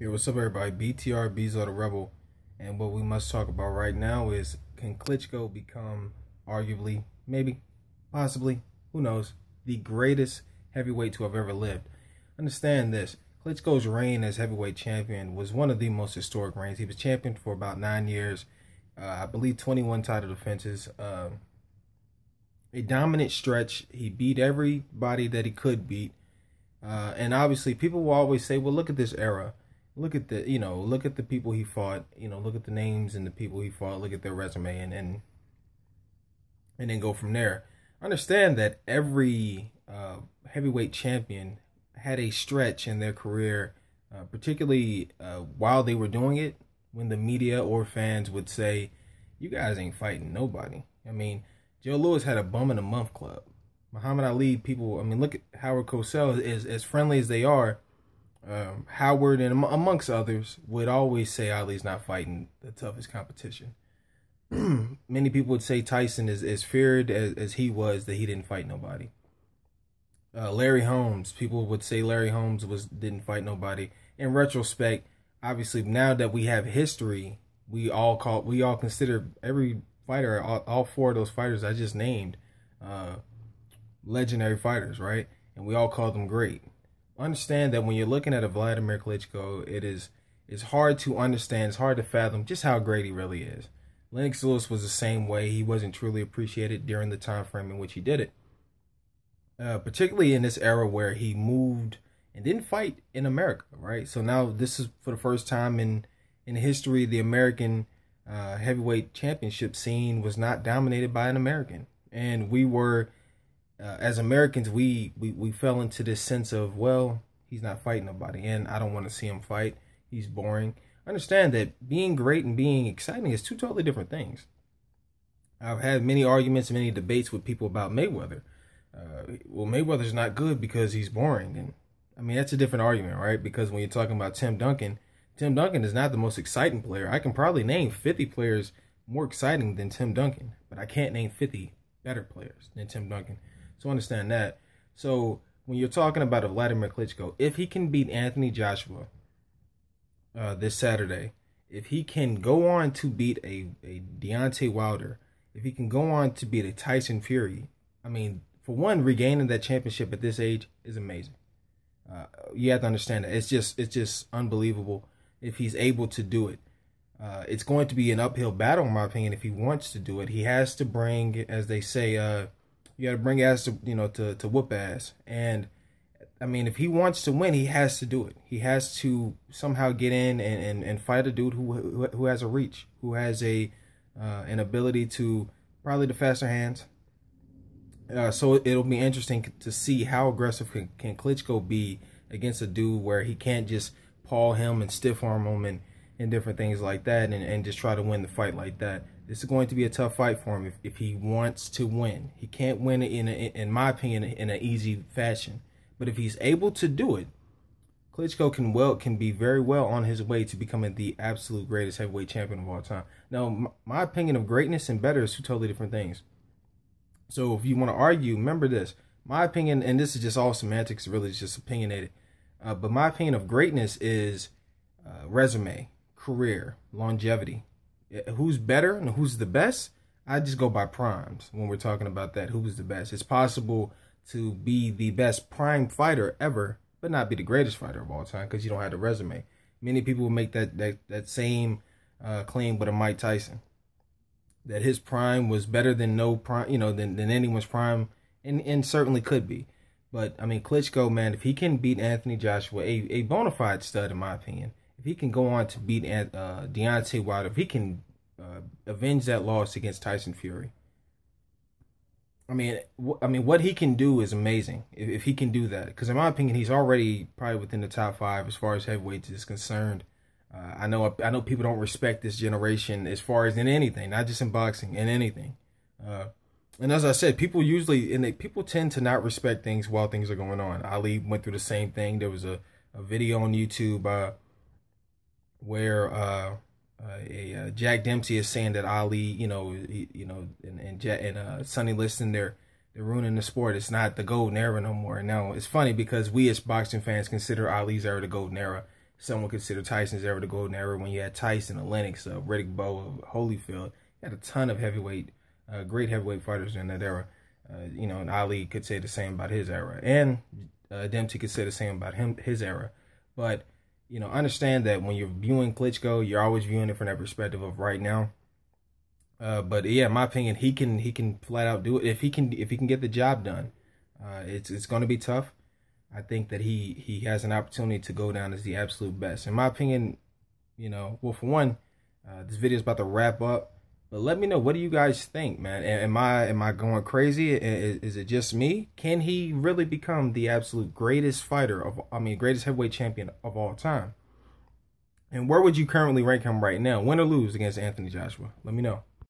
Hey, what's up, everybody? BTR, Bezo the Rebel. And what we must talk about right now is, can Klitschko become arguably, maybe, possibly, who knows, the greatest heavyweight to have ever lived? Understand this. Klitschko's reign as heavyweight champion was one of the most historic reigns. He was champion for about 9 years. I believe 21 title defenses. A dominant stretch. He beat everybody that he could beat. And obviously, people will always say, well, look at this era. Look at the, look at the people he fought, look at the names and the people he fought, look at their resume, and then go from there. Understand that every heavyweight champion had a stretch in their career, particularly while they were doing it, when the media or fans would say, you guys ain't fighting nobody. I mean, Joe Louis had a bum in a month club. Muhammad Ali, people, look at Howard Cosell, as friendly as they are. Howard and amongst others would always say Ali's not fighting the toughest competition. Many people would say Tyson is as feared as he was, that he didn't fight nobody. Larry Holmes, people would say Larry Holmes didn't fight nobody. In retrospect, obviously now that we have history, we all consider every fighter, all four of those fighters I just named, legendary fighters, right? And we all call them great. Understand that when you're looking at a Wladimir Klitschko, it's hard to understand, it's hard to fathom just how great he really is. Lennox Lewis was the same way. He wasn't truly appreciated during the time frame in which he did it. Particularly in this era where he moved and didn't fight in America, right? So now this is for the first time in history, the American heavyweight championship scene was not dominated by an American. And we were... as Americans, we fell into this sense of, well, he's not fighting nobody, and I don't want to see him fight. He's boring. Understand that being great and being exciting is two totally different things. I've had many arguments, many debates with people about Mayweather. Well, Mayweather's not good because he's boring. And that's a different argument, right? Because when you're talking about Tim Duncan is not the most exciting player. I can probably name 50 players more exciting than Tim Duncan, but I can't name 50 better players than Tim Duncan. So understand that. So when you're talking about a Wladimir Klitschko, if he can beat Anthony Joshua this Saturday, if he can go on to beat a Deontay Wilder, if he can go on to beat a Tyson Fury, for one, regaining that championship at this age is amazing. You have to understand that. It's just unbelievable if he's able to do it. It's going to be an uphill battle, in my opinion, if he wants to do it. He has to bring, as they say, you got to bring ass to whoop ass. And if he wants to win, he has to do it. He has to somehow get in and fight a dude who has a reach, who has an ability to probably the faster hands. So it'll be interesting to see how aggressive can Klitschko be against a dude where he can't just paw him and stiff arm him and different things like that and just try to win the fight like that. This is going to be a tough fight for him if he wants to win. He can't win it in my opinion, in an easy fashion. But if he's able to do it, Klitschko can be very well on his way to becoming the absolute greatest heavyweight champion of all time. Now, my opinion of greatness and better is two totally different things. So if you want to argue, remember this. My opinion, and this is just all semantics, really it's just opinionated. But my opinion of greatness is resume, career, longevity. Who's better and who's the best? I just go by primes when we're talking about that. Who's the best? It's possible to be the best prime fighter ever, but not be the greatest fighter of all time because you don't have the resume. Many people will make that same claim with a Mike Tyson, that his prime was better than no prime, than anyone's prime, and certainly could be. But Klitschko, man, if he can beat Anthony Joshua, a bona fide stud in my opinion, if he can go on to beat Deontay Wilder, if he can avenge that loss against Tyson Fury, what he can do is amazing. If he can do that, because in my opinion, he's already probably within the top 5 as far as heavyweights is concerned. I know people don't respect this generation as far as in anything, not just in boxing, in anything. And as I said, people tend to not respect things while things are going on. Ali went through the same thing. There was a video on YouTube where Jack Dempsey is saying that Ali, and Sonny Liston, they're ruining the sport. It's not the golden era no more. Now, it's funny because we as boxing fans consider Ali's era the golden era. some would consider Tyson's era the golden era when you had Tyson, Lennox, Riddick Bowe, Holyfield. You had a ton of great heavyweight fighters in that era. You know, and Ali could say the same about his era, and Dempsey could say the same about his era. But you know, understand that when you're viewing Klitschko, you're always viewing it from that perspective of right now. But yeah, in my opinion, he can flat out do it if he can get the job done. It's going to be tough. I think that he has an opportunity to go down as the absolute best. In my opinion, you know, well, for one, this video is about to wrap up. But let me know, what do you guys think, man? Am I going crazy? Is it just me? Can he really become the absolute greatest greatest heavyweight champion of all time? And where would you currently rank him right now? Win or lose against Anthony Joshua? Let me know.